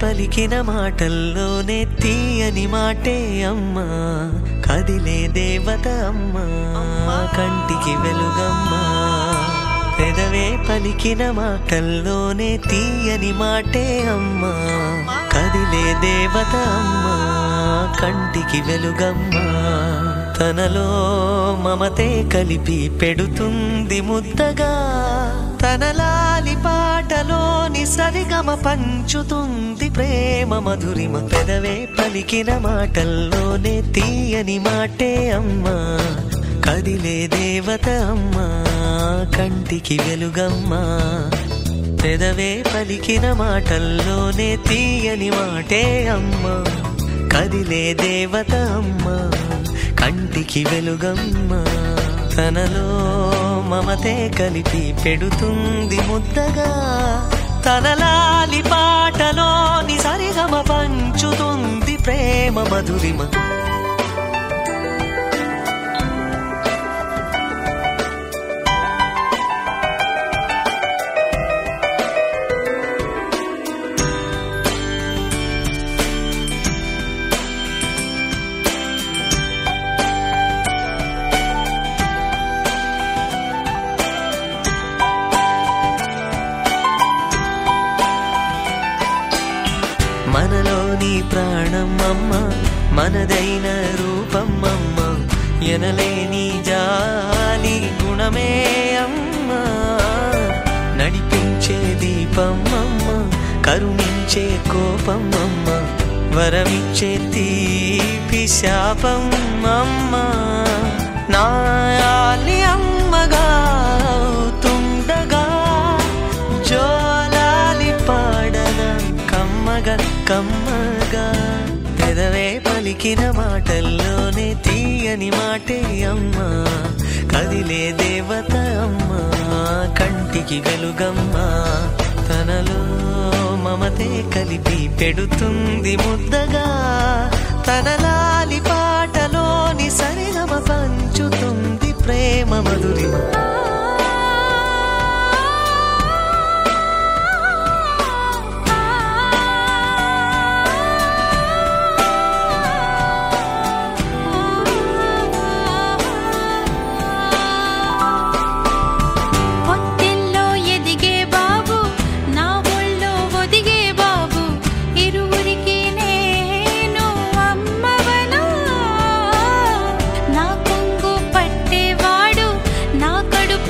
పలికిన మాటల్లోనే తీయని మాటే అమ్మా, కదిలే దేవత అమ్మా, కంటికి వెలుగమ్మా. పెదవే పలికిన మాటల్లోనే తీయని మాటే అమ్మా, కదిలే దేవత అమ్మా, కంటికి వెలుగమ్మా. తనలో మమతే కలిపి పెడుతుంది ముద్దగా, తన లాలి పాటలోని సరిగమ పంచుతుంది ప్రేమ మధురిమ. పెదవే పలికిన మాటల్లోనే తీయని మాటే అమ్మా, కదిలే దేవత అమ్మా, కంటికి వెలుగమ్మా. పెదవే పలికిన మాటల్లోనే తీయని మాటే అమ్మా, కదిలే దేవత అమ్మా, కంటికి వెలుగమ్మా. తనలో మమతే కలిపి పెడుతుంది ముద్దగా, తన లాలి పాటలోని సరిగమ పంచుతుంది ప్రేమ మధురిమ. మనలోని ప్రాణం అమ్మ, మనదైన రూపం అమ్మ, ఎనలేని జాలి గుణమే అమ్మ. నడిపించే దీపం అమ్మ, కరుణించే కోపం అమ్మ, వరమిచ్చే తీపి శాపం అమ్మ. నాయాలి అమ్మగా తుండగా, జోలాలి పాడన కమ్మగా కమ్మగా. పెదవే పలికిన మాటల్లోనే తీయని మాటే అమ్మా, కదిలే దేవత అమ్మా, కంటికి వెలుగమ్మా. తనలో మమతే కలిపి పెడుతుంది ముద్దగా, తన లాలి పాటలోని సరిగమ పంచుతుంది ప్రేమ మధురిమ. కడుపు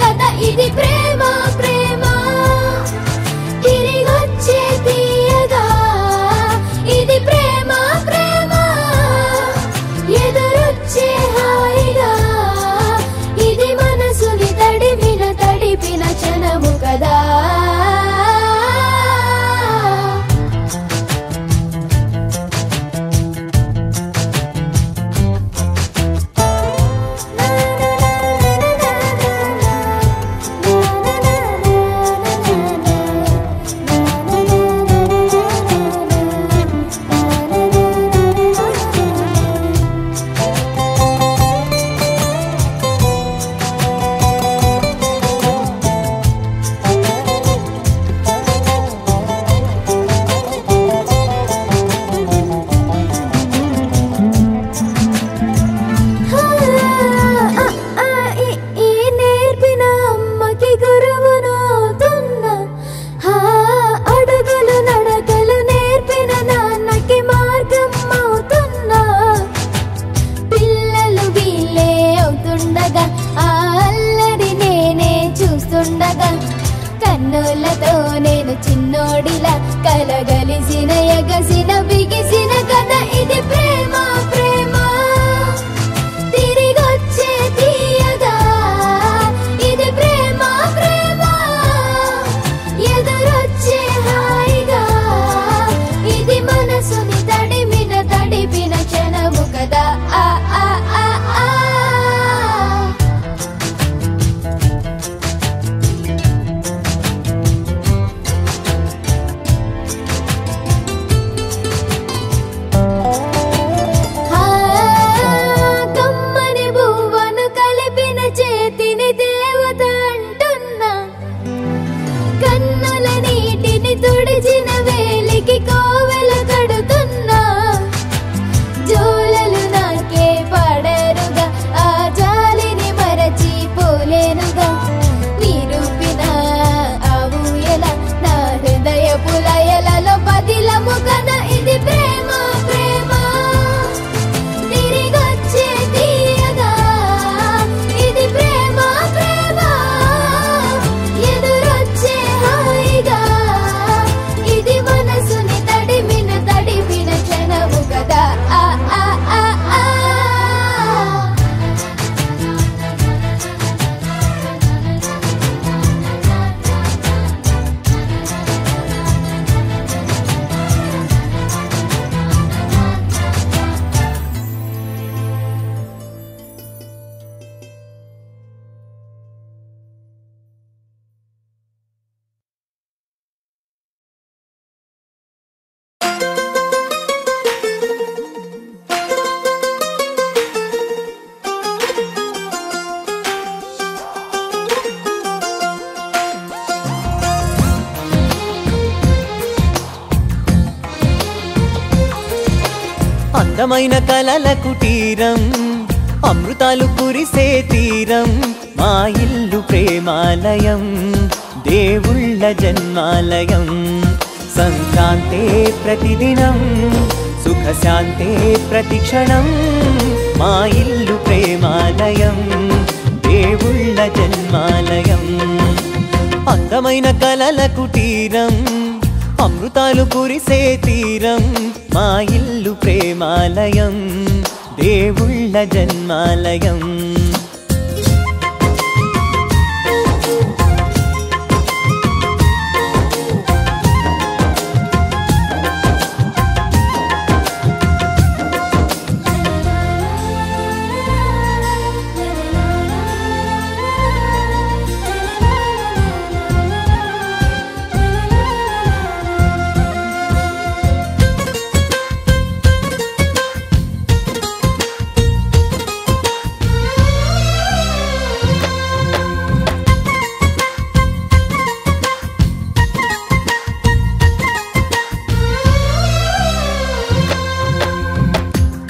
కదా ఇది ప్రేమ ప్రేమ తిరిగొచ్చే తీయగా ఇది ప్రేమ ప్రేమ ఎదురొచ్చే హాయిగా ఇది మనసుని తడిపిన క్షణము కదా కన్నులతో నేను చిన్నోడిలా కలగలిసిన ఎగసిన బిగిసిన కదా ఇది ప్రేమ ప్రేమ తిరిగొచ్చే తీయగా ఇది ప్రేమ ప్రేమ ఎదురొచ్చే హాయిగా ఇది మనసుని తడిపిన క్షణము కదా ఆ ఆ ఆ ఆ తుడిచిన వేలికి కోవెల కడుతున్నా జోలలు నాకే పడరుగా ఆ జాలిని మరచి పోలేనుగా నిరూపిన ఆవుయల నా హృదయ పులయలలో పదిలము కదా ఇది ప్రేమ ప్రేమ తిరిగొచ్చే తీయగా ఇది ప్రేమ ప్రేమ ఎదురొచ్చే హాయిగా ఇది మనసుని తడిపిన క్షణము కదా ఆ ఆ ఆ ఆ అందమైన కలల కుటీరం అమృతాలు కురిసే తీరం మా ఇల్లు ప్రేమాలయం దేవుళ్ళ జన్మాలయం సంక్రాంతే ప్రతిదినం సుఖశాంతే ప్రతిక్షణం మా ఇల్లు ప్రేమాలయం దేవుళ్ళ జన్మాలయం అందమైన కలల కుటీరం అమృతాలు కురిసే తీరం మా ఇల్లు ప్రేమాలయం దేవుళ్ళ జన్మాలయం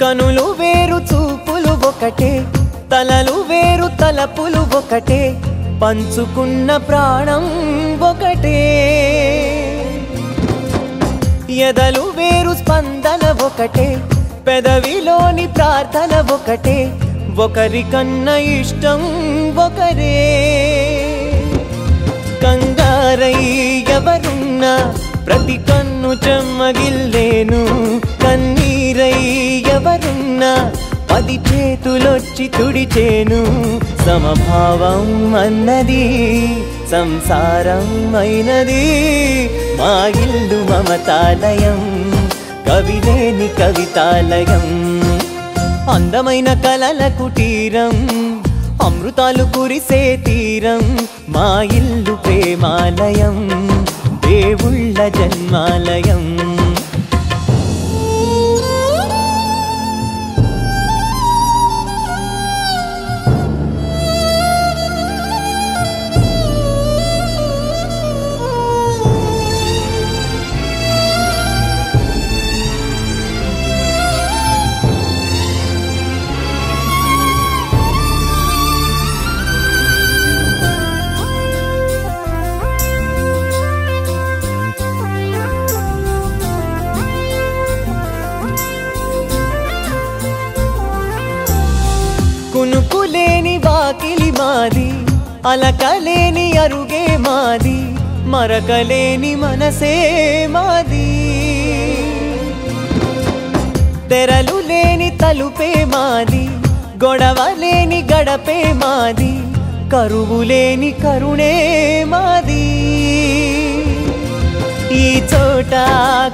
కనులు వేరు చూపులు ఒకటే తలలు వేరు తలపులు ఒకటే పంచుకున్న ప్రాణం ఒకటే ఎదలు వేరు స్పందన ఒకటే పెదవిలోని ప్రార్థన ఒకటే ఒకరికన్నా ఇష్టం ఒకరే వారై ఎవరున్నా ప్రతి కన్ను చెమ్మగిల్లేను. కన్నీరై ఎవరున్నా 10 చేతులొచ్చి తుడిచేను. సమభావం అన్నది సంసారం అయినది. మా ఇల్లు మమతాలయం, కవిలేని కవితాలయం. అందమైన కలల కుటీరం, అమృతాలు కురిసే తీరం. మా ఇల్లు ప్రేమాలయం, దేవుళ్ళ జన్మాలయం. కునుకులేని వాకిలి మాది, అలకలేని అరుగే మాది. మరకలేని మనసే మాది. తెరలు లేని తలుపే మాది, గొడవలేని గడపే మాది. కరువులేని కరుణే మాది. ఈ చోట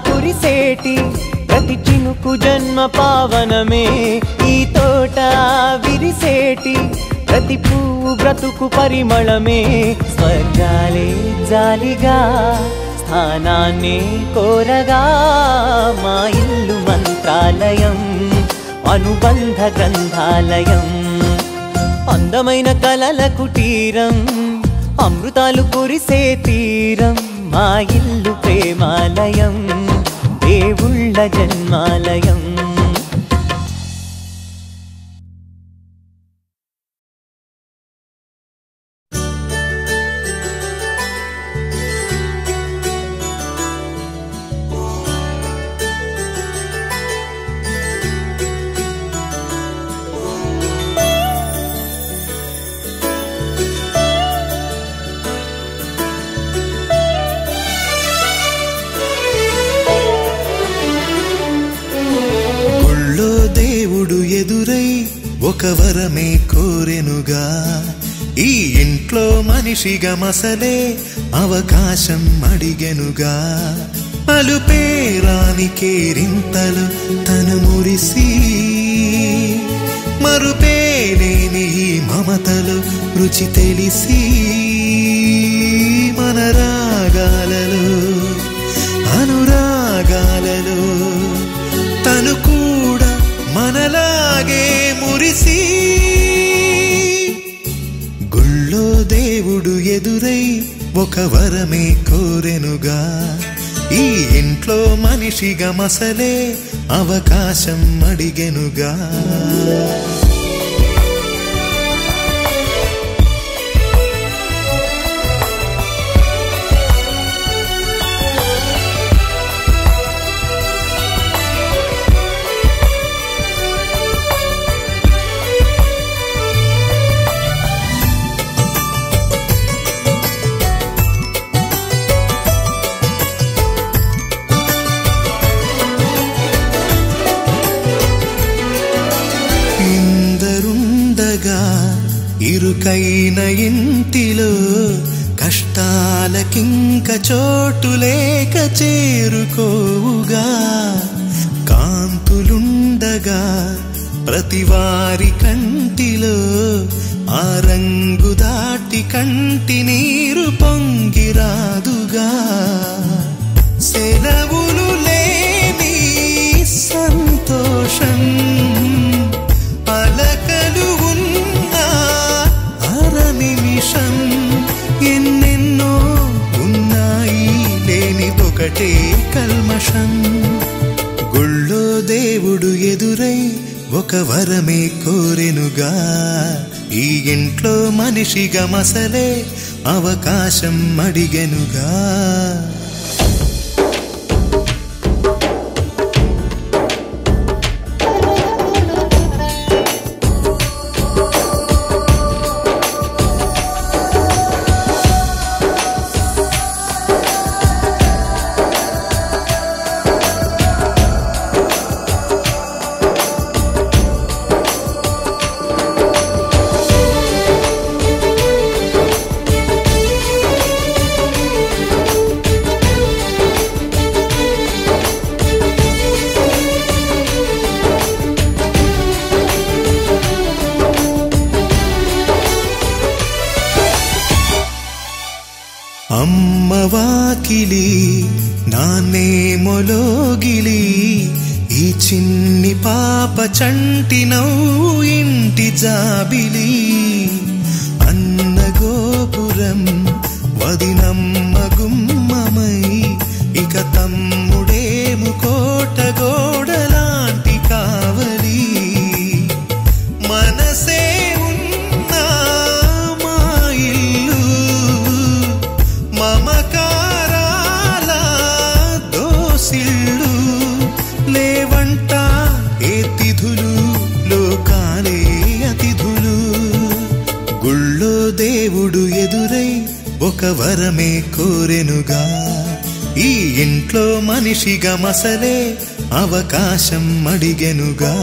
కురిసేటి ప్రతి చినుకు జన్మ పావనమే. ఈ తోట విరిసేటి ప్రతి పువ్వు బ్రతుకు పరిమళమే. స్వర్గాలే జాలిగా స్థానాన్ని కోరగా. మా ఇల్లు మంత్రాలయం, అనుబంధ గ్రంథాలయం. అందమైన కలల కుటీరం, అమృతాలు కురిసే తీరం. మా ఇల్లు ప్రేమాలయం, దేవుళ్ళ జన్మాలయం. ఎదురై ఒక వరమే కోరెనుగా. ఈ ఇంట్లో మనిషిగా మసలే అవకాశం అడిగెనుగా. అలుపేరాని కేరింతలు తను మురిసి, మరుపేలేని ఈ మమతలు రుచి తెలిసి. మన రాగాలలో అనురాగాలలో తను కూడా మనలాగే మురిసి. గుళ్ళో దేవుడు ఎదురై ఒక వరమే కోరెనుగా. ఈ ఇంట్లో మనిషిగా మసలే అవకాశం అడిగెనుగా. ఇరుకైన ఇంటిలో కష్టాలకింక చోటు లేక చేరుకోవుగా. కాంతులుండగా ప్రతివారి కంటిలో ఆ రంగు దాటి కంటి నీరు పొంగిరాదుగా. సెలవులు లేని సంతోషం, పలకలు ఉన్నా అర నిమిషం. ఎన్నెన్నో ఉన్నాయి లేనిదొకటే కల్మషం. గుళ్ళో దేవుడు ఎదురై ఒక వరమే కోరెనుగా. ఈ ఇంట్లో మనిషిగా మసలే అవకాశం అడిగెనుగా. అమ్మవాకిలి నాన్నే మొలోగిలి ఈ చిన్ని పాప చంటి నవ్వు ఇంటి జాబిలి అన్న గోపురం వదినమ్మ గుమ్మమై ఇక తమ్ముడేము కోట గోడలాంటి కావలి మనసే ఉన్నా మా ఇల్లు మమకారాల దోసిళ్ళు లేవంట ఏ తిథులు లోకాలే అతిథులు గుళ్ళో దేవుడు ఎదురై ఒక వరమే కోరెనుగా ఈ ఇంట్లో మనిషిగా మసలే అవకాశం అడిగెనుగా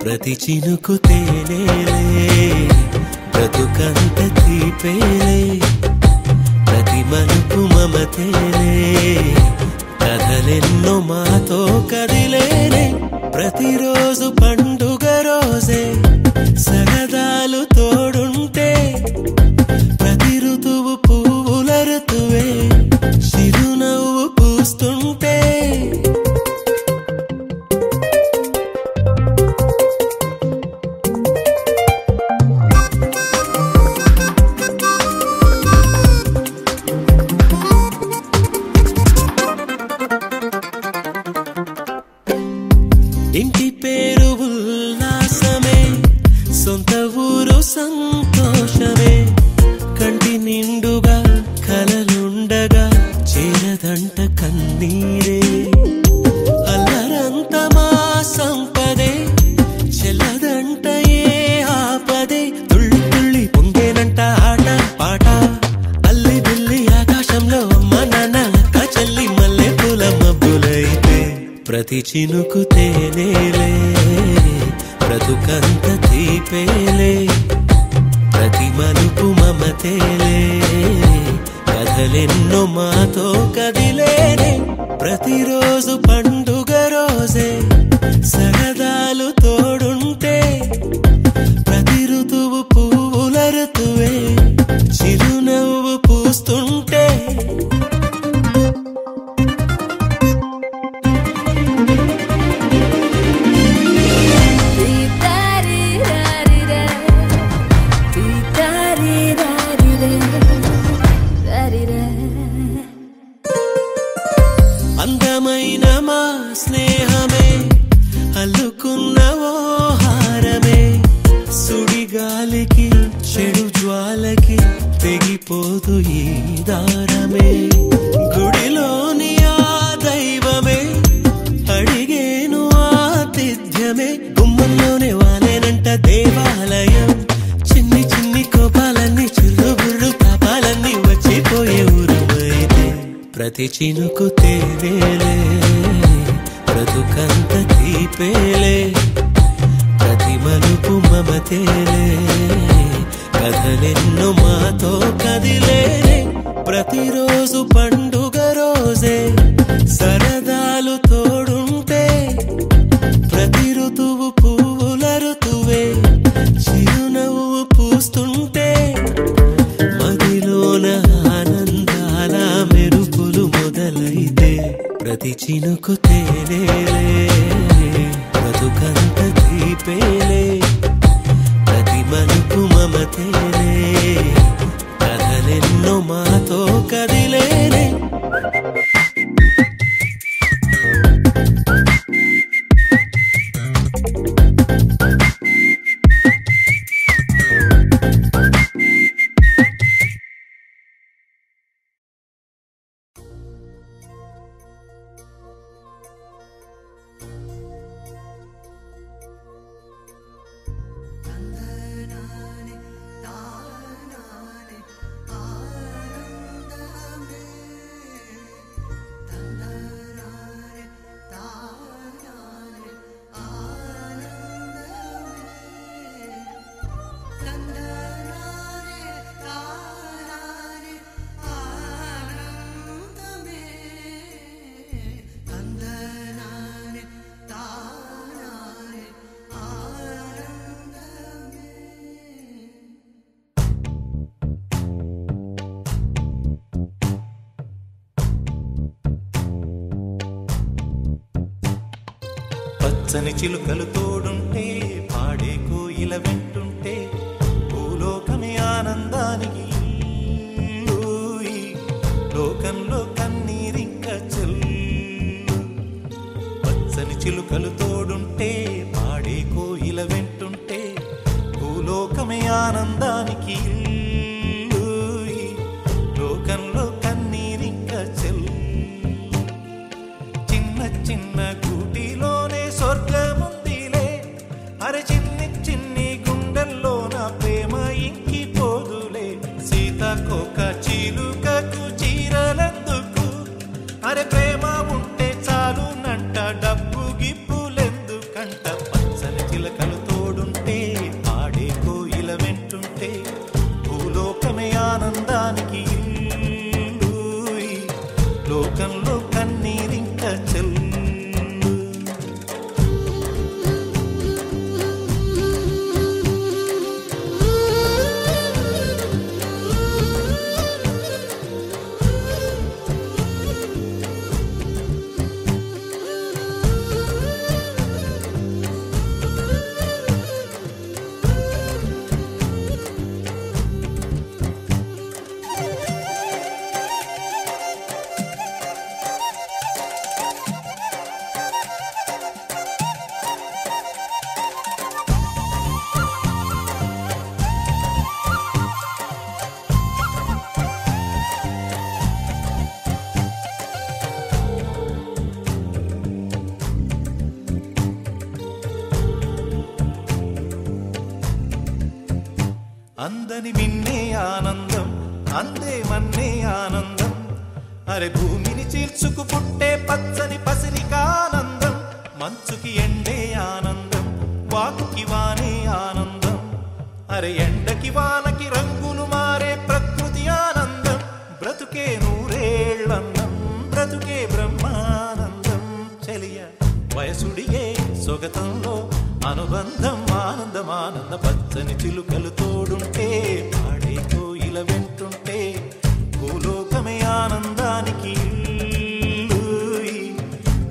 ప్రతి చినుకు తేనేలే బ్రతుకంత తీపేలే ప్రతి మలుపు మమతేలే కథలెన్నో మాతో కదిలేనే ప్రతిరోజు పండుగ రోజే సరదాలు తోడుంటే ప్రతి ఋతువు పువ్వుల ఋతువే చిరునవ్వు పూస్తుంటే ఇంటి పేరు ఉల్లాసమే సొంత ఊరు సంతోషమే కంటి నిండుగా కలలుండగా చేరదంట కన్నీరే అల్లరంత మా సంపదే చెల్లదంట ఏ ఆపదే తుళ్ళి తుళ్ళి పొంగేనంట ఆట పాట అల్లి బిల్లి ఆకాశంలో అమ్మ నాన్న అక్క చెల్లి మల్లె పూల మబ్బులైతే ప్రతి చినుకు తేనేలే బ్రతుకంత తీపేలే ప్రతి మలుపు మమతేలే కథలెన్నో మాతో కదిలేనే ప్రతిరోజు పండుగ రోజే సరదాలు తోడుంటే ప్రతి ఋతువు పువ్వుల ఋతువే చిరునవ్వు పూస్తుంటే అందమైన మా స్నేహమే అల్లుకున్న ఓ హారమే సుడిగాలికి చెడు జ్వాలకి తెగిపోదు ఈ దారమే గుడిలోని ఆ దైవమే అడిగేను ఆతిథ్యమే గుమ్మంలోనే వాలేనంట దేవాలయం చిన్ని చిన్ని కోపాలన్నీ చిల్లుబుర్రు తాపాలన్నీ వచ్చిపోయే ఊరుమైతే ప్రతి చినుకు తేనేలే బ్రతుకంత తీపేలే ప్రతి మలుపు మమతేలే కథలెన్నో మాతో కదిలేనే ప్రతిరోజు పండుగ రోజే సరదాలు తోడుంటే ప్రతి ఋతువు పువ్వుల ఋతువే చిరునవ్వు పూస్తుంటే మదిలోన ఆనందాల మెరుపులు మొదలైతే ప్రతి చినుకు తేనేలే బ్రతుకంత తీపేలే ప్రతి మలుపు మమతేలే కథ పచ్చని చిలుకలు తోడుంటే పాడే కోయిల వెంటుంటే భూలోకమే ఆనందానికి లోకంలో కన్నీరింక చెల్లు పచ్చని చిలుకలు తోడుంటే పాడే కోయిల వెంటుంటే భూలోకమే ఆనందానికి లోకంలో కన్నీరింక చెల్లు చిన్న చిన్న గూటిలోనే స్వర్గముందిలే అరే చిన్ని చిన్ని గుండెల్లో నా ప్రేమ ఇంకిపోదులే సీతాకోక చిలుకకు చీరలెందుకు అరే ప్రేమ ఉంటే చాలు నంట డబ్బు గిప్పులెందుకంట పచ్చని చిలకలు తోడుంటే ఆడే కోయిల వెంటుంటే భూలోకమే ఆనందానికి లోకంలో కన్నీరింక చెల్లు అందని మిన్నే ఆనందం అందే మన్నే ఆనందం అరే భూమిని చీల్చుకు పుట్టే పచ్చని పసిరికానందం మంచుకి ఎండే ఆనందం వాకుకి వానే ఆనందం అరే ఎండకి వానకి రంగులు మారే ప్రకృతి ఆనందం బ్రతుకే నూరేళ్లందం బ్రతుకే బ్రహ్మానందం చెలియ వయసుడిగే సొగతంలో అనుబంధం ఆనందం ఆనంద పచ్చని చిలుకలు తోడుంటే పాడే కోయిల వెంటుంటే భూలోకమే ఆనందానికి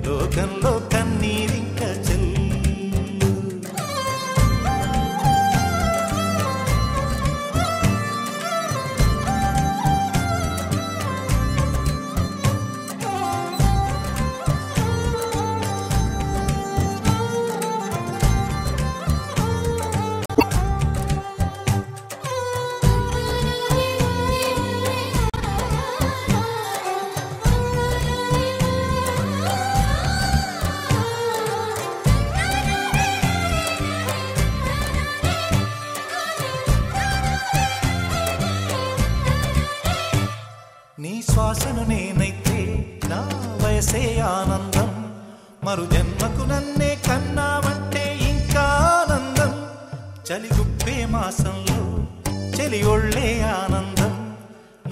లోకంలో కన్నీరింక చెల్లు నీ శ్వాసను నేనైతే నా వయసే ఆనందం మరు జన్మకు నన్నే కన్నావంటే ఇంకా ఆనందం చలిగుప్పే మాసంలో చెలి ఒళ్ళే ఆనందం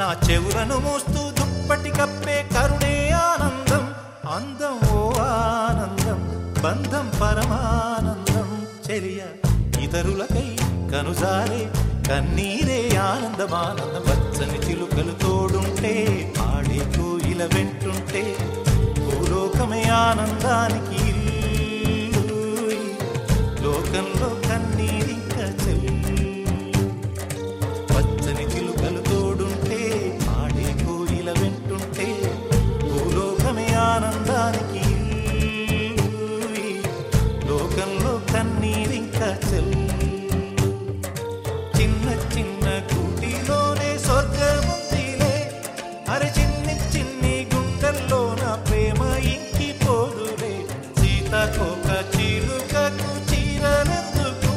నా చెవులను మోస్తూ దుప్పటి కప్పే కరుణే ఆనందం అందం ఓ ఆనందం బంధం పరమానందం చెలియ ఇతరులకై కనుజారే కన్నీరే ఆనందమానందం పచ్చని చిలుకలు తోడుంటే ఆడే కోయిల వెంటుంటే భూలోకమే ఆనందానికి లోకంలో కన్నీరింక చెల్లు పచ్చని చిలుకలు తోడుంటే ఆడే కోయిల వెంటుంటే భూలోకమే ఆనందానికి లోకంలో కన్నీరింక చెల్లు చిన్న చిన్న గూటిలోనే స్వర్గముందిలే అరే చిన్ని చిన్ని గుండెల్లో నా ప్రేమ ఇంకిపోదులే సీతాకోక చిలుకకు చీరలెందుకు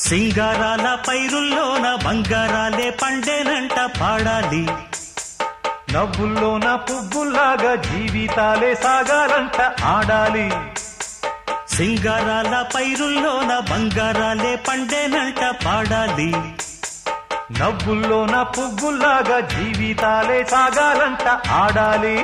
సింగారాల పైరుల్లోన బంగారాలే పండేనంట పాడాలి. నవ్వుల్లోన పువ్వుల్లాగా జీవితాలే సాగాలంట ఆడాలి. సింగారాల పైరుల్లోన బంగారాలే పండేనంట పాడాలి. నవ్వుల్లోన పువ్వుల్లాగా జీవితాలే సాగాలంట ఆడాలి.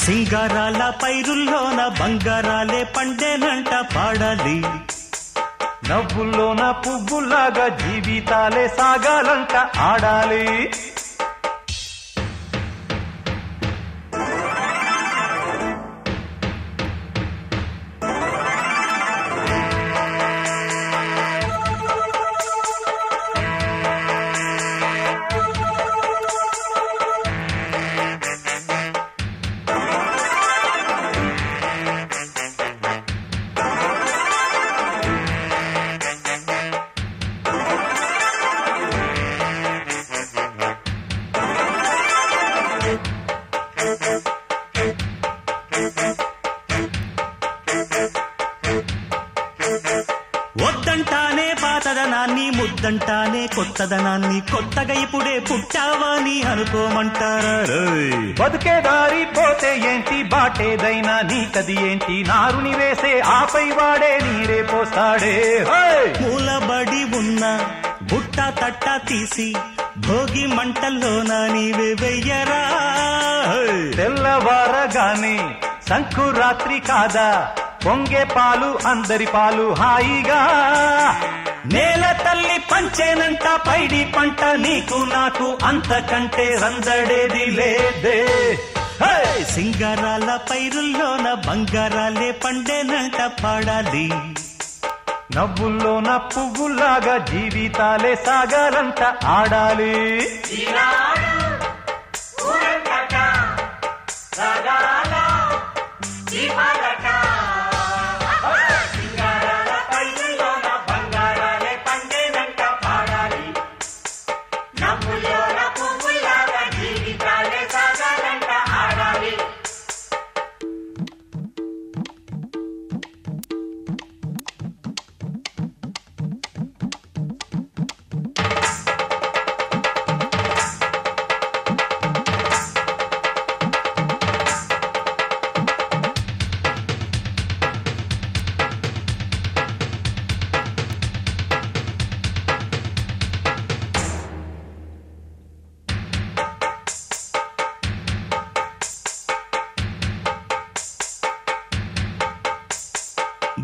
సింగారాల పైరుల్లోన బంగారాలే పండేనంట పాడాలి. నవ్వుల్లోన పువ్వుల్లాగా జీవితాలే సాగాలంట ఆడాలి. వద్దంటానే పాతదనాన్ని, ముద్దంటానే కొత్తదనాన్ని, కొత్తగా ఇప్పుడే పుట్టావని అనుకోమంటారా? బతుకే దారి పోతే ఏంటి, బాటేదైనా నీకది ఏంటి, నారుని వేసే ఆపై వాడే నీరే పోస్తాడే. మూలబడి ఉన్న బుట్ట తట్ట తీసి భోగి మంటల్లోన నీవే వెయ్యరా. తెల్లవారగానే సంకురాత్రి కాదా, పొంగే పాలు అందరి పాలు హాయిగా. నేల తల్లి పంచేనంట పైడి పంట, నీకు నాకు అంతకంటే రందడేది లేదే. సింగారాల పైరుల్లోన బంగారాలే పండేనంట పాడాలి. నవ్వుల్లోన పువ్వుల్లాగా జీవితాలే సాగాలంట ఆడాలి.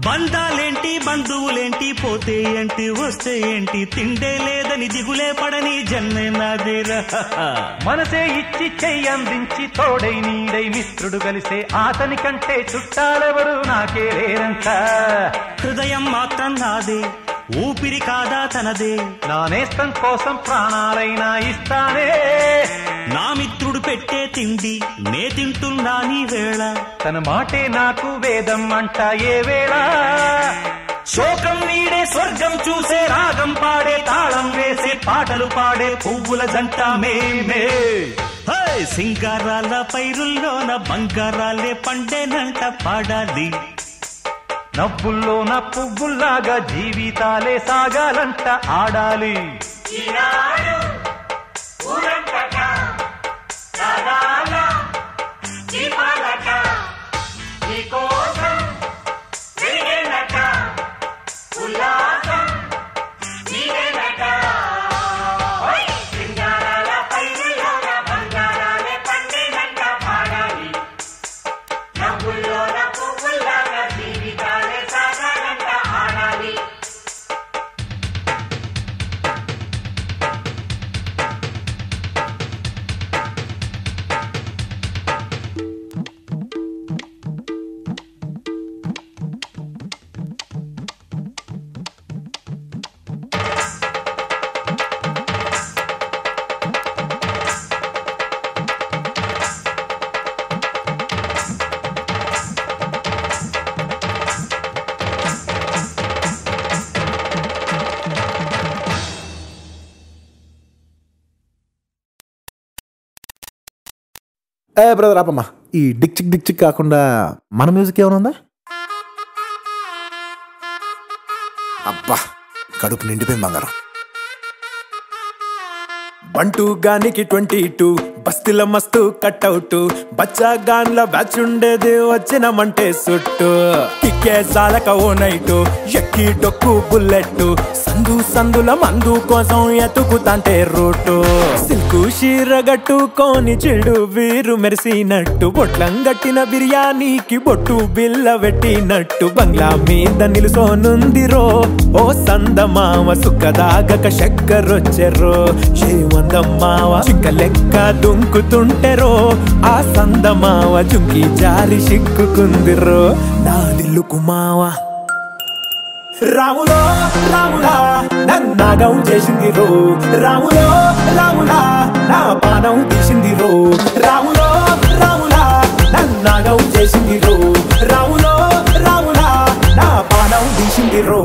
బంధాలేంటి బంధువులేంటి, పోతే ఏంటి వస్తే ఏంటి, తిండే లేదని దిగులే పడని జన్మే నాదేరా. మనసే ఇచ్చి చెయ్యందించి తోడై నీడై మిత్రుడు కలిసే అతని కంటే చుట్టాలెవరు నాకే లేరంట. హృదయం మాత్రం నాదే, ఊపిరి కాదా తనదే, నా నేస్తం కోసం ప్రాణాలైనా ఇస్తానే. నా మిత్రుడు పెట్టే తిండి నే తింటున్నా నీ వేళ, తన మాటే నాకు వేదం అంట ఏ వేళ. శోకం వీడే స్వర్గం చూసే, రాగం పాడే తాళం వేసే, పాటలు పాడే పువ్వుల జంట మేమే. సింగారాల పైరుల్లోన బంగారాలే పండేనంట పాడాలి. నవ్వుల్లోన పువ్వుల్లాగా జీవితాలే సాగాలంట ఆడాలి. బ్రదర్ ఆపమ్మా. ఈ డిక్ చిక్ కాకుండా మన మ్యూజిక్ ఏమైనా ఉందా? అబ్బా కడుపు నిండిపోయింది బంగారం. బంటూ గానికి 22 బస్తీల మస్తు కట్అవుట్ బచ్చా గాన్ల బ్యాచ్ ఉండేది వచ్చినమంటే సుట్టు కిక్కే సాలక ఓ నైటు ఎక్కి డొక్కు బుల్లెట్ సందుల మందు కోసం ఎతుకుతాంటే రూటు సిల్కు షీరగట్టుకోని చెడు వీరు మెరిసినట్టు బొట్లం గట్టిన బిర్యానీకి బొట్టు బిల్ల పెట్టినట్టు బంగ్లా మీద నిలుసోనుందిరో ఓ సందమావ సుఖదాగక చక్కరొచ్చెరో శ్రీమందమ్మావ చింక లెక్క దుంకుతుంటెరో ఆ సందమావ జుంకి జారి సిక్కుకుందిరో నా దిల్లుకు మావా రాములో రాములా నన్నాగం చేసింది రో రాములో రాములా నా పానం తీసింది రో రాములో రాములా నన్నాగం చేసింది రో రాములో రాములా నా పానం తీసింది రో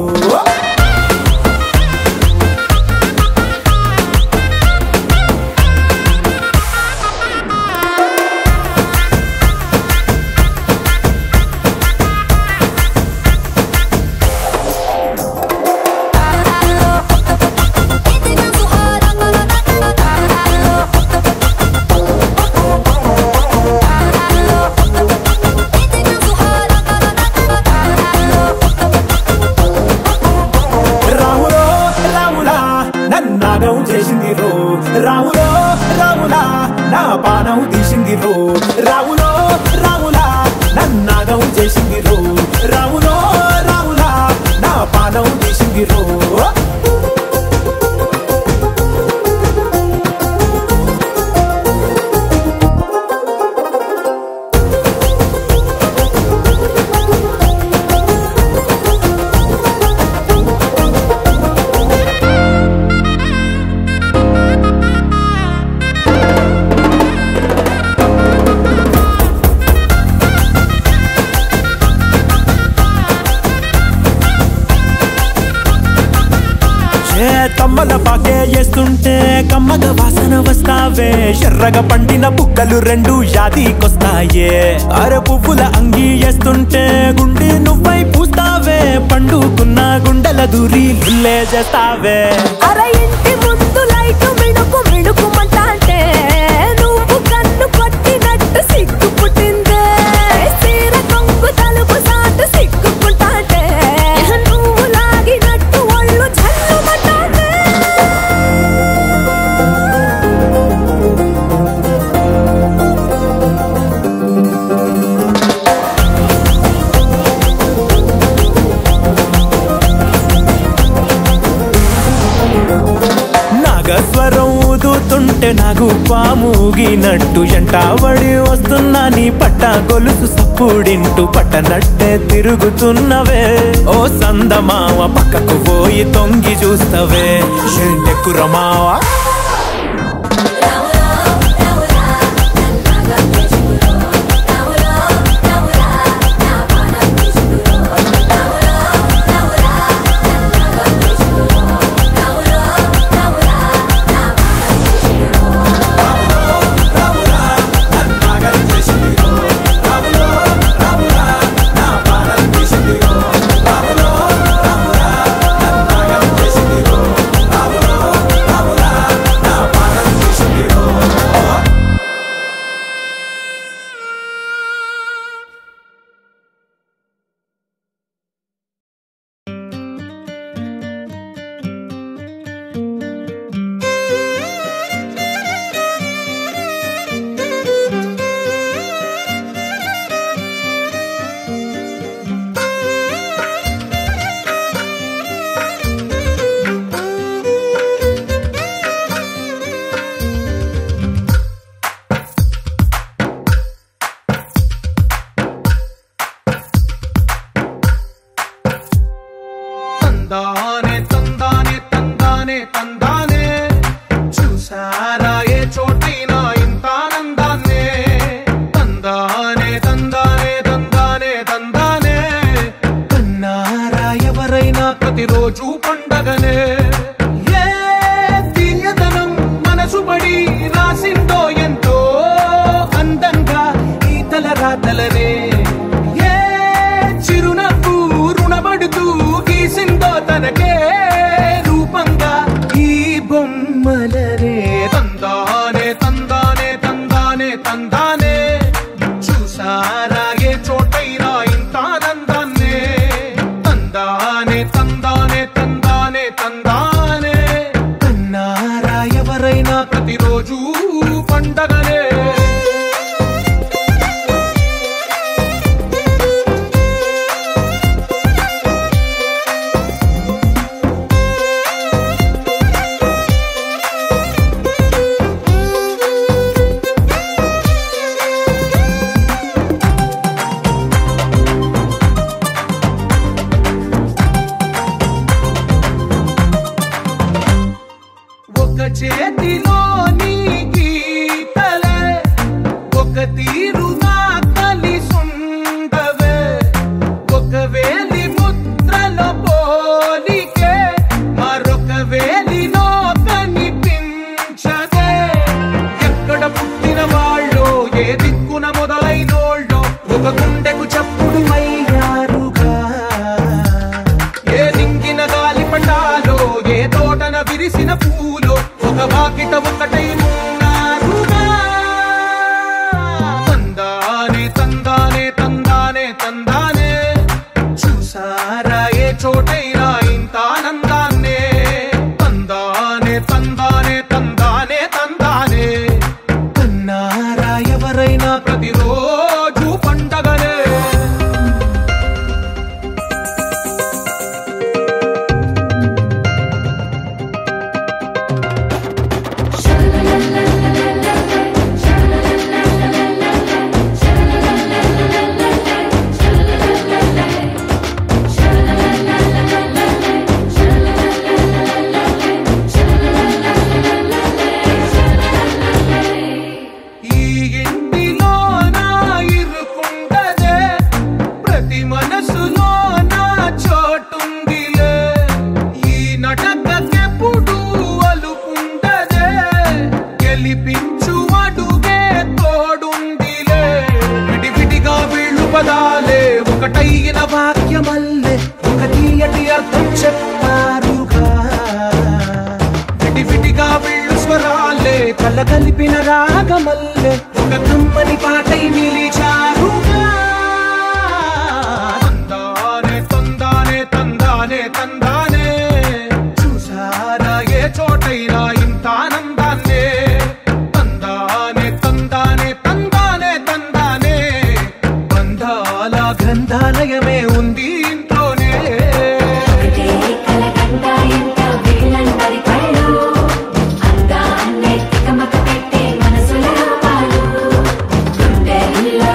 చేసింది రో రాములో రాములా నా పానం తీసింది రో రాములో రాములా నన్నాగం చేసింది రో రాములో రాములా నా పానం తీసింది రో కమ్మల పాకే చేస్తుంటే కమ్మగా వాసన వస్తావే ఎర్రగా పండిన బుక్కలు రెండు యాదికొస్తాయే అర పువ్వుల అంగి వేస్తుంటే గుండె నువ్వై పూస్తావే పండుకున్న గుండెల దూరి లుల్లే చేస్తావే అర ఇంటి ముందు లైట్ మిడుకు మిడుకుమంటే నువ్వు కన్ను కొట్టినట్టు సిగ్గు పుట్టిందే సీర కొంగు తలుపు సాటు సిగ్గుకుంటాంటే నువ్వు లాగినట్టు ఒళ్ళు జల్లుమంటాంటే నాగస్వరం ఊదుతుంటే నాకు పాముగినట్టు ఎంటావడి వస్తున్నా నీ పట్ట గొలుసు సప్పుడింటూ పట్టనట్టే తిరుగుతున్నవే ఓ సందమావ పక్కకు పోయి తొంగి చూస్తవే ఎండెక్కురమావా ప్రతిరోజు పండగనే ఏ తీయదనం మనసు పడి రాసిందో ఎంతో అందం తందానే తందానే తందానే అన్నారా ఎవరైనా ప్రతిరోజు పండగనే చేతిలో నీ గీతలే ఒక తీరుగా కలిసుండవే ఒక వేలి ముద్రలో పోలికే మరొక వేలిలో కనిపించదే ఎక్కడ పుట్టిన వాళ్ళో ఏ దిక్కున మొదలైనోళ్ళో ఒక గుండెకు చప్పుడు అయ్యారుగా ఏ నింగిన గాలి పటాలో ఏ తోటన విరిసిన పూలో ఒక వాకిట ఒకటై ఉన్నారుగా తందానే తందానే తందానే తందానే చూసారా ఏ చోటైనా ఇంత ఆనందాన్నే తందానే తందానే తందానే తందానే అన్నారా ఎవరైనా ప్రతిరోజు పండగనే ఒకటైన వాక్యమల్లే ఒక తీయటి అర్థం చెప్పారుగా విడివిడిగా వీళ్ళు స్వరాలే కలగలిపిన రాగమల్లే ఒక కమ్మని పాటై నిలిచారుగా తందానే తందానే తందానే తందానే చూసారా ఏ చోటైనా ఇంత ఆనందాన్నే తందానే తందానే తందానే తందానే బంధాల గ్రంథాలయమే ఉంది ఇంట్లోనే అందాన్నే తికమక పెట్టే మనసుల రూపాలు గుండెల్లో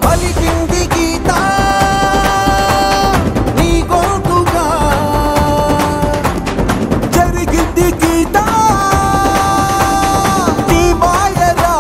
పలికింది గీత నీ గొంతుగా జరిగింది గీత నీ మాయరా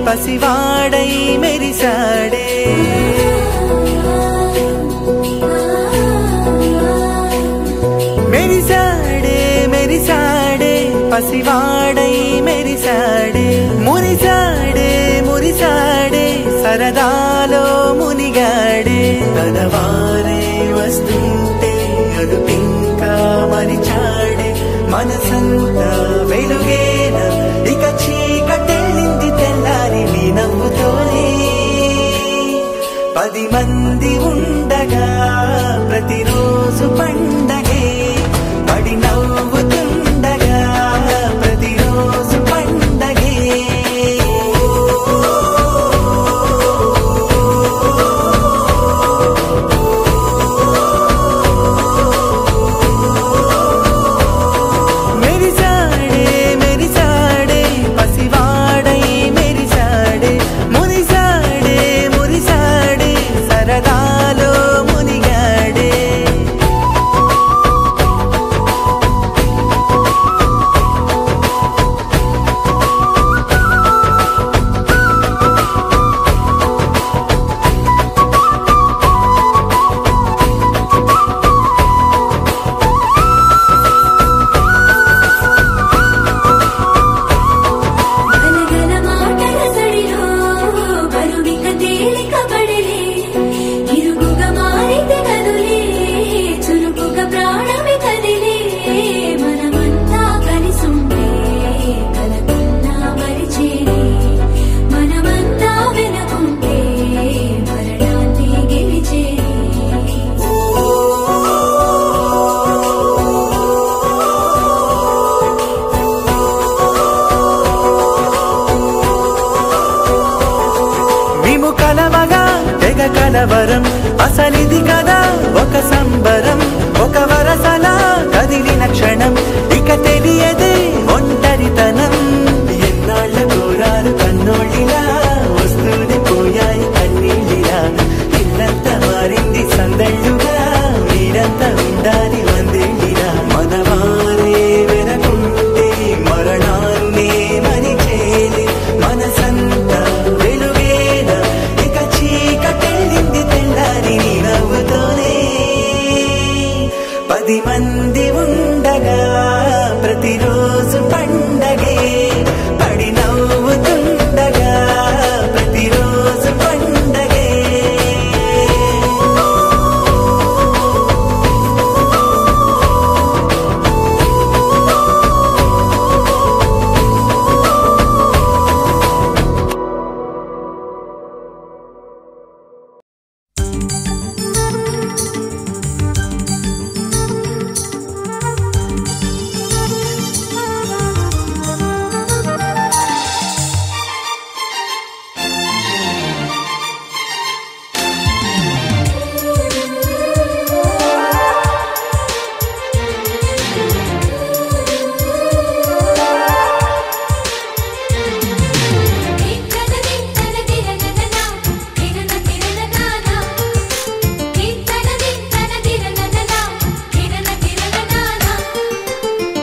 పసివాడై మెరిసాడే మెరిసాడే మెరిసాడే పసివాడై మెరిసాడే మురిసాడే మురిసాడే సరదాలో మునిగాడే తనవారే వస్తుంటే అదుపింకా మరిచాడే మనసంతా వెలుగేన ఇక చీకటెళ్ళింది తెల్లారి నీ నవ్వుతోనే 10 మంది ఉండగా ప్రతిరోజు పండగే పడి నవ్వుతుండగా ప్రతిరోజు పండగే మెరిసాడే మెరిసాడే పసివాడై మెరిసాడే మురిసాడే మురిసాడే సరదాలో మునిగాడే కలవరం అసలిది కదా ఒక సంబరం ఒక వరసలా కదిలిన క్షణం ఇక తెలియదే ఒంటరితనం ఎన్నాళ్ళ కోరాలు కన్నోళ్ళిలా వస్తూనే పోయాయి కన్నీళ్ళిలా ఇల్లంతా మారింది సందళ్ళుగా మీరంతా ఉండాలి వందేళ్ళిలా మనవారే వెనకుంటే మరణాన్నే మరిచేది మనసంతా వెలుగేనా ఇక చీకటెళ్ళింది తెల్లారి నీ నవ్వుతోనే 10 మంది ఉండగా ప్రతిరోజు పండగే పడి నవ్వుతుండగా ప్రతిరోజు పండగే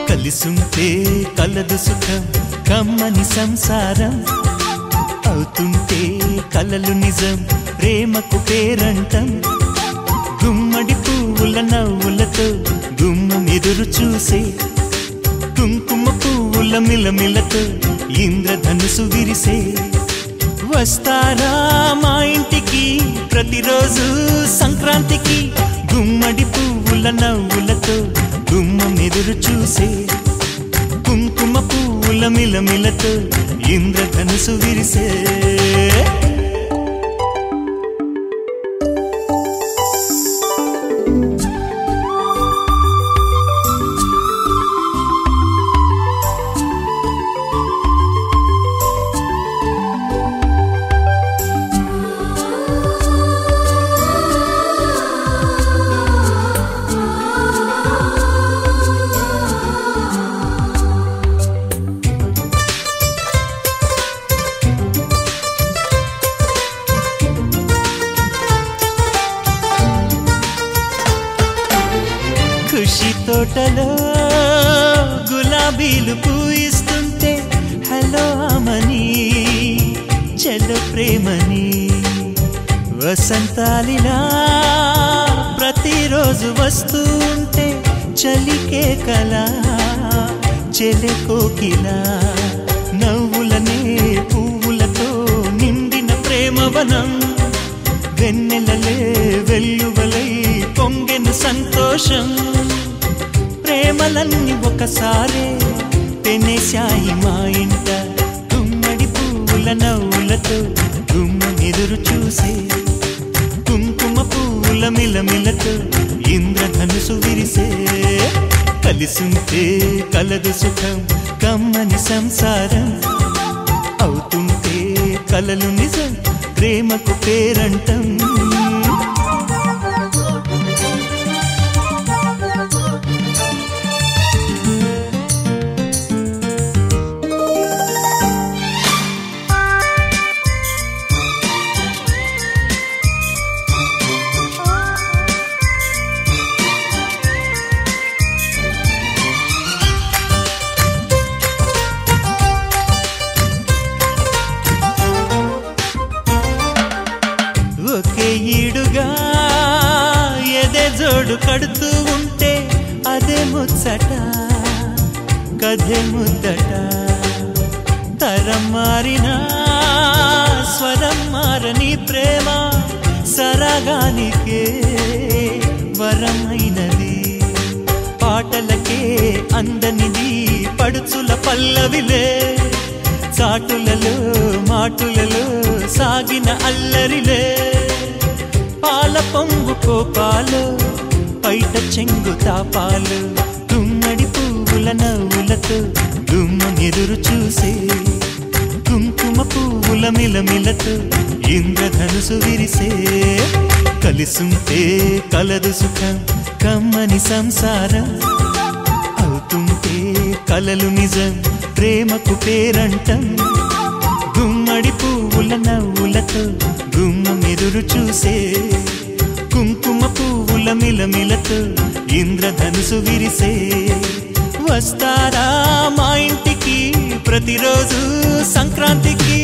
కలిసుంటే కలదు సుఖం కమ్మని సంసారం అవుతుంటే కలలు నిజం ప్రేమకు పేరంటం గుమ్మడి పువ్వుల నవ్వులతో గుమ్మం ఎదురు చూసే కుంకుమ పువ్వుల మిలమిలతో ఇంద్రధనుసు విరిసే వస్తారా మా ఇంటికి ప్రతిరోజు సంక్రాంతికి గుమ్మడి పువ్వుల నవ్వులతో గుమ్మం ఎదురు చూసే కుంకుమ పువ్వుల మిలమిలతో ఇంద్రధనుసు విరిసే ఖుషి తోటలో గులాబీలు పూయిస్తుంటే హలో అమని చెల్లో ప్రేమని వసంతాలిలా ప్రతిరోజు వస్తుంటే చలికే కలా చెలె కోకిలా నవ్వులనే పువ్వులతో నిండిన ప్రేమవనం వెన్నెలలే వెల్లువలై పొంగెను సంతోషం ప్రేమలన్నీ ఒకసారే తెనేశాయి మా ఇంట గుమ్మడి పువ్వుల నవ్వులతో గుమ్మం ఎదురు చూసే కుంకుమ పువ్వుల మిలమిలతో ఇంద్రధనుసు విరిసే కలిసుంటే కలదు సుఖం కమ్మని సంసారం అవుతుంటే కలలు నిజం ప్రేమకు పేరంటం ఒకే ఈడుగా ఎదే జోడు కడుతూ ఉంటే అదే ముచ్చట కథే ముద్దట తరం మారినా స్వరం మారని ప్రేమ సరగానికే వరమైనది పాటలకే అందనిది పడుచుల పల్లవిలే చాటులలో మాటులలో సాగిన అల్లరిలే పాల పొంగు కోపాలు పైట చెంగు తాపాలు గుమ్మడి పువ్వుల నవ్వులతో గుమ్మం ఎదురు చూసే కుంకుమ పువ్వుల మిలమిలతో ఇంద్రధనుసు విరిసే కలిసుంటే కలదు సుఖం కమ్మని సంసారం అవుతుంటే కలలు నిజం ప్రేమకు పేరంటం గుమ్మడి పువ్వుల నవ్వులతో గుమ్మమెదురు చూసే కుంకుమ పువ్వుల మిలమిలతో ఇంద్రధనుసు విరిసే వస్తారా మా ఇంటికి ప్రతిరోజు సంక్రాంతికి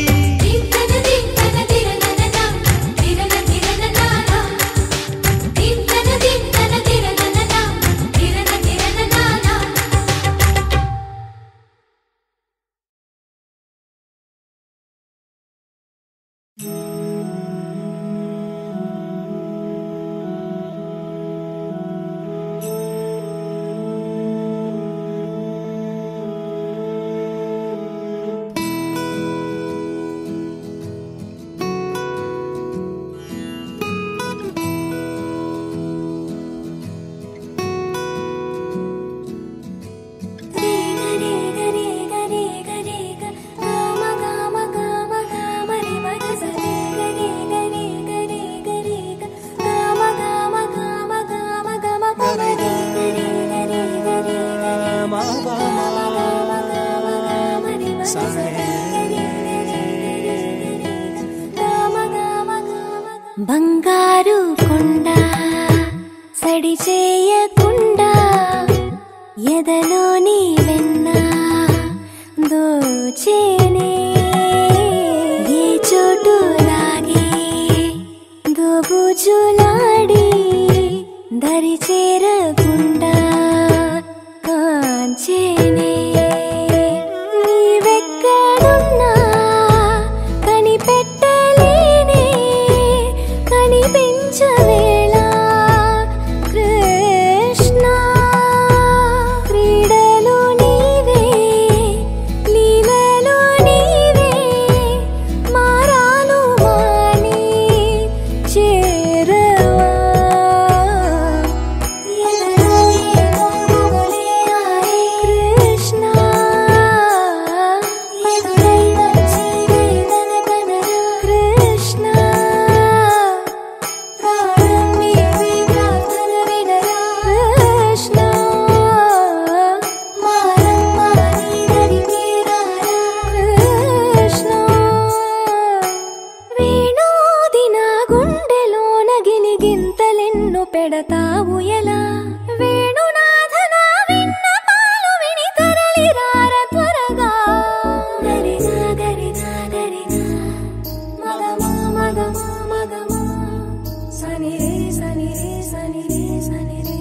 బంగారు కొండ సడి చేయకుండా ఎదలోని వెన్న దోచేనే ఏ చోటు లాగే దోబుజులాడి దరి చేరకుండా కాంచేనే నీవెక్కడున్నా కనిపెట్టలేనే కనిపించవేళ కృష్ణ క్రీడలు నీవే లీలలు నీవే మారాను మాని చేరవా ఎదలో ఏమో మొగలే ఆరే కృష్ణ ఎదురై వచ్చి వేదన కనరా కృష్ణ ప్రాణం నీవే ప్రార్థన వినరా కృష్ణ మారమ్మ నీ దరికి రారా కృష్ణ వేణోది నా గుండెలోన గిలిగింతలెన్ను పెడతావు ఎలా వేణునాథ నా విన్నపాలు విని తరలి రార త్వరగా గరిగా గరిగా గరిగా మగమా మగమా మగమా సని రే సని రే సని రే సని రే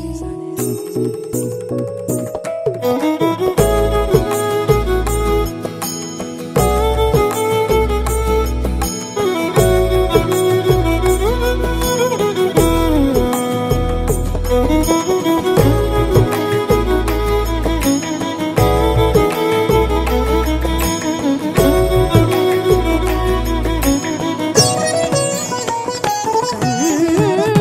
కన్నా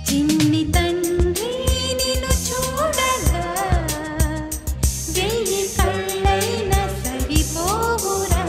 చిన్ని తండ్రి నిన్ను చూడగా వెయ్యి కళ్ళైన సరిపోవురా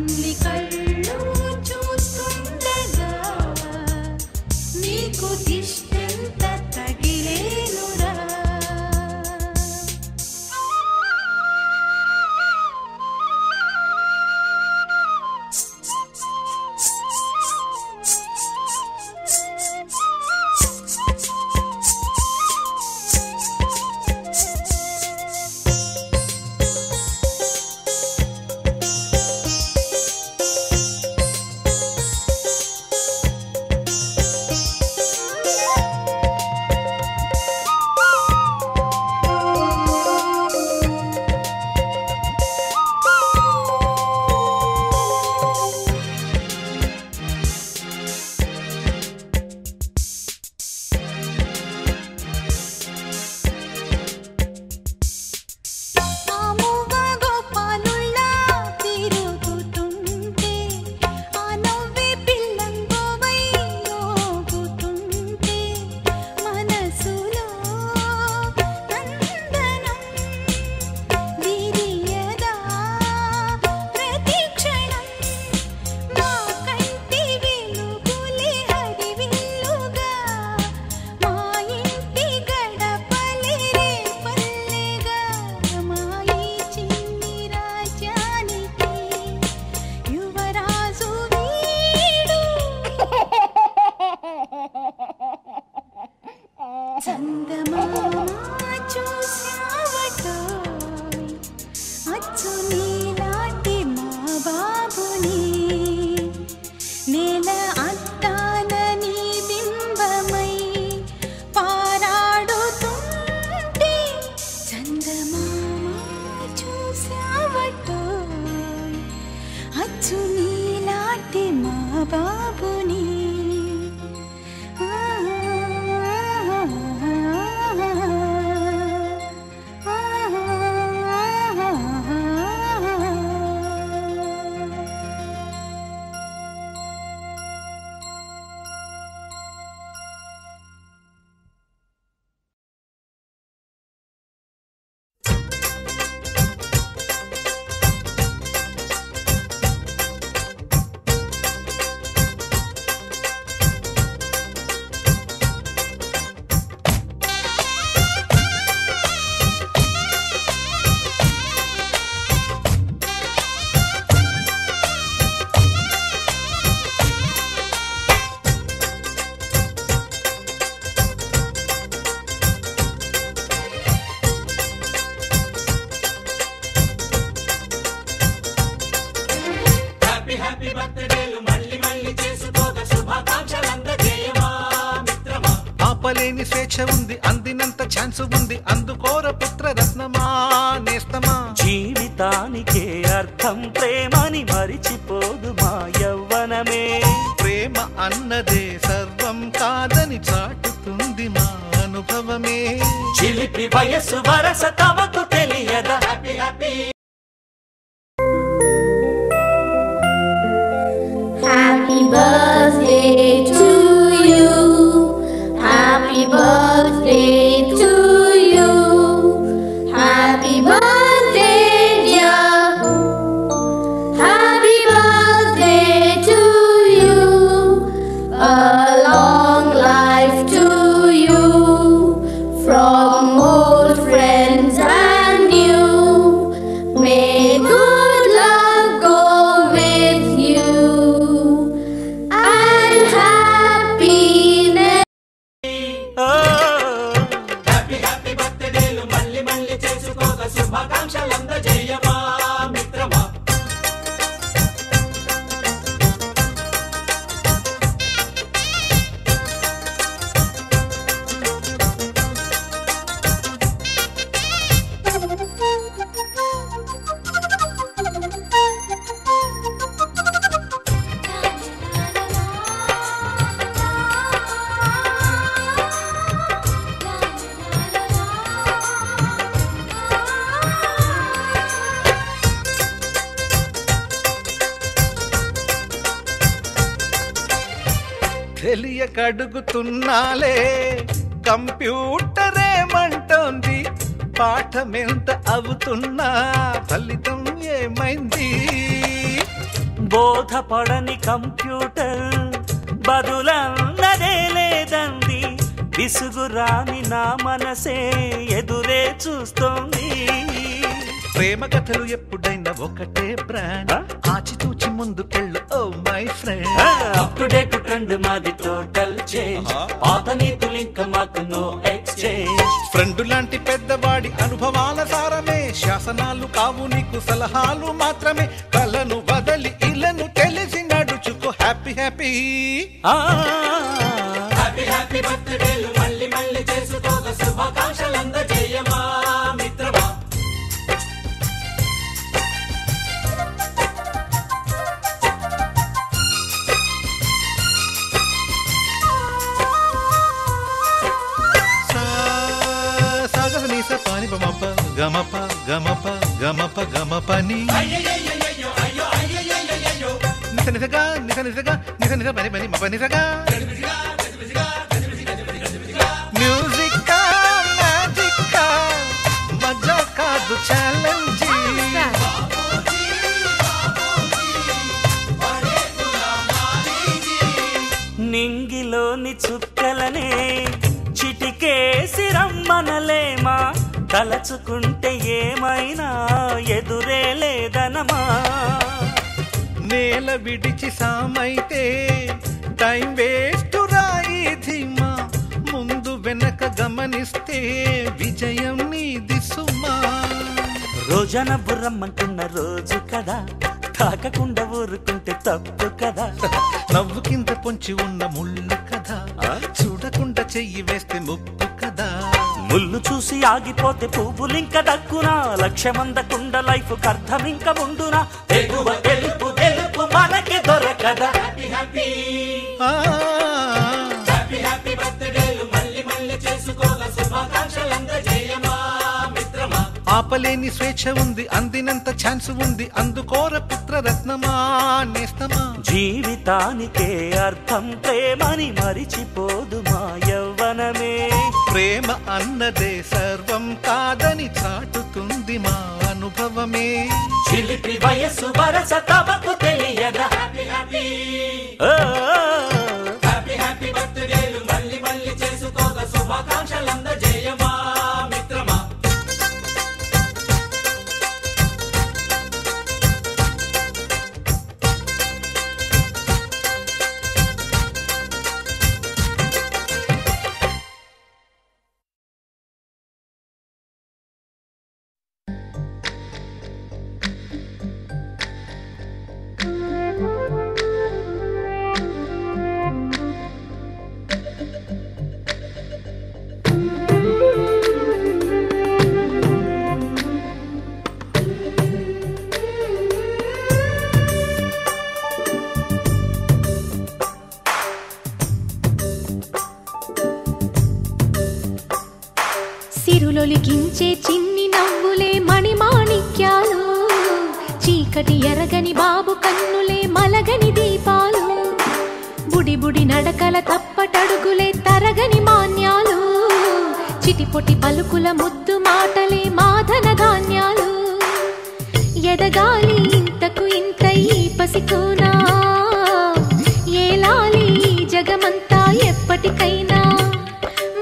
అన్ని కళ్ళు చూస్తుండగా నీకు దిష్టంత తగిలేనురా. ఆపలేని స్వేచ్ఛ ఉంది, అందినంత ఛాన్స్ ఉంది, అందుకోర పుత్ర రత్నమా నేస్తమా. జీవితానికే అర్థం ప్రేమని మరిచిపోదు మా యవ్వనమే. ప్రేమ అన్నదే సర్వం కాదని చాటుతుంది మా అనుభవమే. చిలిపి వయసు వరస తమకు తెలియదా. Happy happy Happy birthday to you. Happy birthday to you. Happy birthday dear. Happy birthday to you. A long life to you. From old friends and new. May good luck go with you. And happiness. Happy happy బర్త్డేలు మళ్ళీ మళ్ళీ చేసుకోగా శుభాకాంక్షలందజేయమా మిత్రమా. తెలియకడుగుతున్నాలే computer ఏమంటోంది, పాఠమెంత అవుతున్నా ఫలితం ఏమైంది. బోధపడని computer బదులన్నదే లేదంది. విసుగురాని నా మనసే ఎదురే చూస్తోంది. ప్రేమ కథలు ఎప్పుడైనా ఒకటే బ్రాండ్, ఆచితూచి ముందుకెళ్ళు oh my friend. Up to date trend మాది టోటల్ చేంజ్, పాత నీతులింక మాకు నో ఎక్స్చేంజ్. ఫ్రెండ్ లాంటి పెద్దవాడి అనుభవాల సారమే, శాసనాలు కావు నీకు సలహాలు మాత్రమే. కలను వదలి ఇలను తెలిసి నడుచుకో హ్యాపీ హ్యాపీ. హ్యాపీ హ్యాపీ బర్త్డేలు మళ్ళీ మళ్ళీ చేసుకోక శుభాకాంక్షలందజేయమా మిత్రమా. గమప గమప గమప గమపని నిస నిసగా నిస నిసగా నిస నిస పని పని మప నిసగా. మ్యూజిక్ మ్యాజిక్ మజా కాదు ఛాలెంజ్. నింగిలోని చుక్కలనే చిటికేసి రమ్మనలేమా, తలచుకుంటే ఏమైనా ఎదురే లేదనమా. నేల విడిచి సామైతే టైం వేస్ట్ రాయి ధీమా, ముందు వెనక గమనిస్తే విజయం నీది సుమా. రోజన బుర్రమ్మంటున్న రోజు కదా, తాకకుండా ఊరుకుంటే తప్పు కదా. నవ్వు కింద పొంచి ఉన్న ముళ్ళు కదా, చూడకుండా చెయ్యి వేస్తే ముప్పు కదా. ముళ్ళు చూసి ఆగిపోతే పువ్వులింక దక్కునా, లక్ష్యమందకుండా లైఫ్ అర్థం ఇంక ఉండునా. ఎగువ గెలుపు గెలుపు మనకి దొరకదా. హ్యాపీ హ్యాపీ హ్యాపీ హ్యాపీ బర్త్డేలు మళ్ళీ మళ్ళీ చేసుకోగా శుభాకాంక్షలందజేయమా మిత్రమా. ఆపలేని స్వేచ్ఛ ఉంది, అందినంత ఛాన్స్ ఉంది, అందుకోర పుత్రరత్నమా నేస్తమా. జీవితానికే అర్థం ప్రేమని మరిచిపోదు మా యవ్వనమే. ప్రేమ అన్నదే సర్వం కాదని చాటుతుంది మా అనుభవమే. చిలిపి వయస్సు వరస తమకు తెలియదా. హ్యాపీ హ్యాపీ హ్యాపీ హ్యాపీ బర్త్డేలు మళ్ళీ మళ్ళీ చేసుకోగా శుభాకాంక్షలందజేయమా మిత్రమా. సిరులొలికించే చిన్ని నవ్వులే మణిమాణిక్యాలు, చీకటి ఎరగని బాబు కన్నులే మలగని దీపాలు, బుడి బుడి నడకల తప్పటడుగులే తరగని మాన్యాలు, చిటిపొటి పలుకుల ముద్దు మాటలే మాధన ధాన్యాలు. ఎదగాలి ఇంతకు ఇంత ఈ పసికోనా, ఏలాలి జగమంతా ఎప్పటికైనా.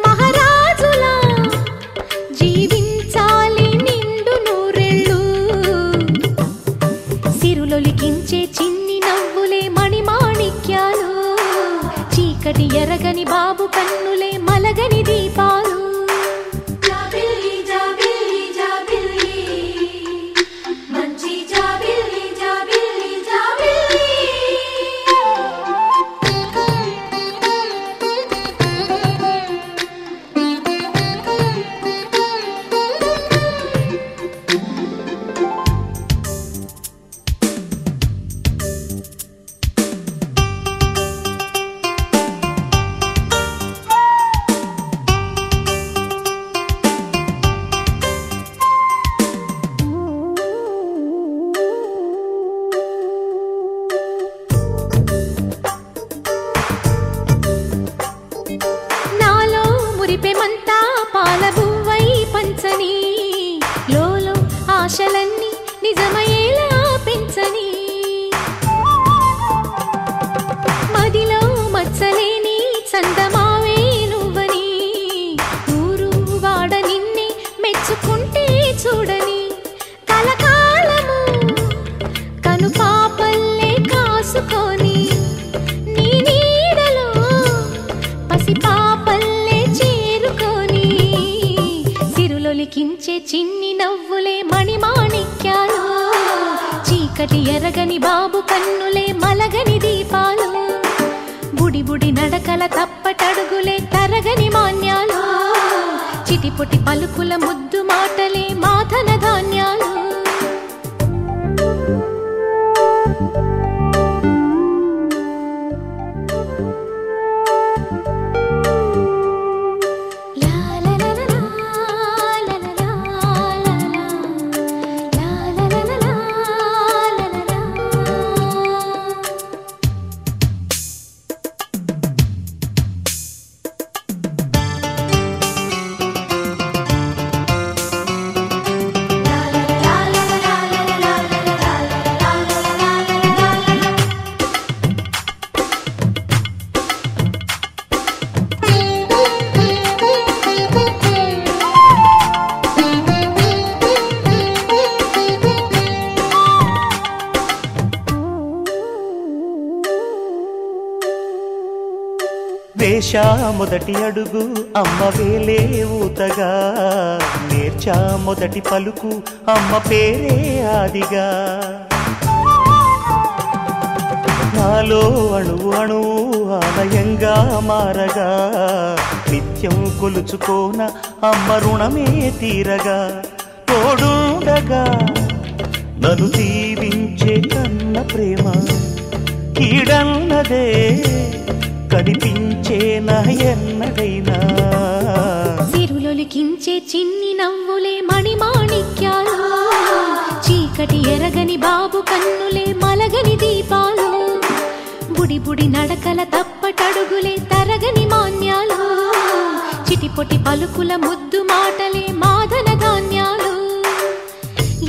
మహారాజులా జీవించాలి నిండు నూరెళ్ళు, సిరులొలికించే చిన్ని నవ్వులే మణిమాణిక్యాలు, చీకటి ఎరగని బాబు కన్నులే మలగని దీపాలు. జాబిల్లి జాబిల్లి జాబిల్లి మంచి జాబిల్లి జాబిల్లి జాబిల్లి. మార్చుకొని నీ నీడలో పసిపాపల్లే చేరుకొని సిరులొలికించే చిన్ని నవ్వులే మణిమాణిక్యాలు చీకటి ఎరగని బాబు కన్నులే మలగని దీపాలు బుడి బుడి నడకల తప్పటడుగులే తరగని మాన్యాలు చిటిపొటి పలుకుల ముద్దు మాటలే మాధన ధాన్యాలు వేశా మొదటి అడుగు అమ్మ వేలే ఊతగా నేర్చా మొదటి పలుకు అమ్మ పేరే ఆదిగా నాలో అణువు అణువు ఆలయంగా మారగా నిత్యం కొలుచుకోన అమ్మ రుణమే తీరగా తోడుండగా నన్ను దీవించే కన్న ప్రేమ కీడన్నదే కనిపించేనా ఎన్నడైనా సిరులొలికించే చిన్ని నవ్వులే మణిమాణిక్యాలు చీకటి ఎరగని బాబు కన్నులే మలగని దీపాలు బుడి బుడి నడకల తప్పటడుగులే తరగని మాన్యాలు చిటిపొటి పలుకుల ముద్దు మాటలే మాధన ధాన్యాలు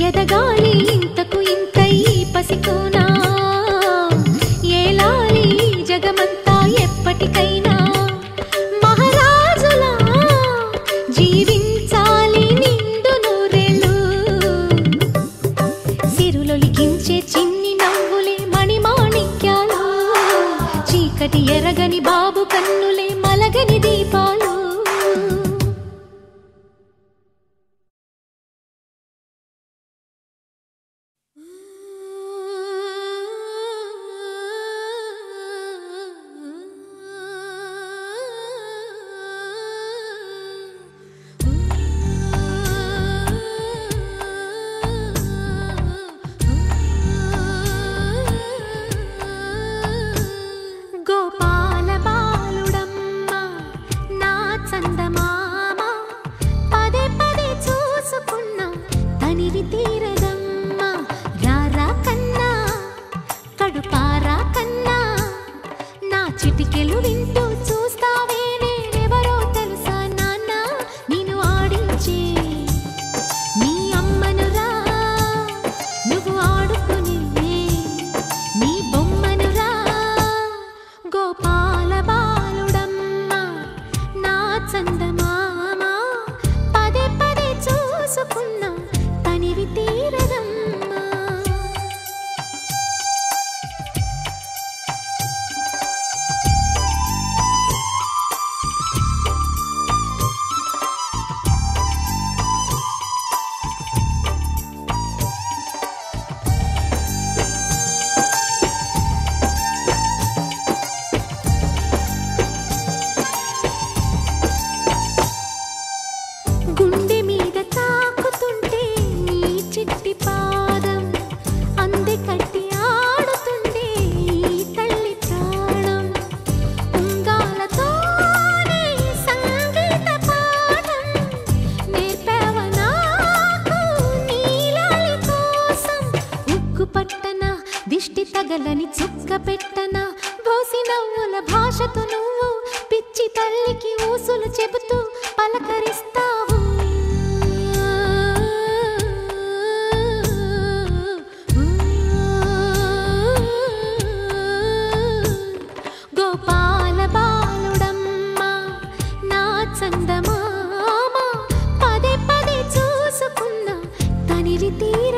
ఎదగాలి ఇంతకు ఇంత ఈ పసికోనా ఏలాలి జగమంతా ఎప్పటికైనా మహారాజులా జీవించాలి నిండు నూరేళ్ళు సిరులొలికించే చిన్ని నవ్వులే మణిమాణిక్యాలు చీకటి ఎరగని బాబు కన్నులే మలగని దీపాలు పగలని చుక్క పెట్టనా బోసి నవ్వుల భాషతో నువ్వు పిచ్చి తల్లికి ఊసులు చెబుతూ పలకరిస్తావు. గోపాల బాలుడమ్మ నా చందమామ పదే పదే చూసుకున్నా తనివి తీర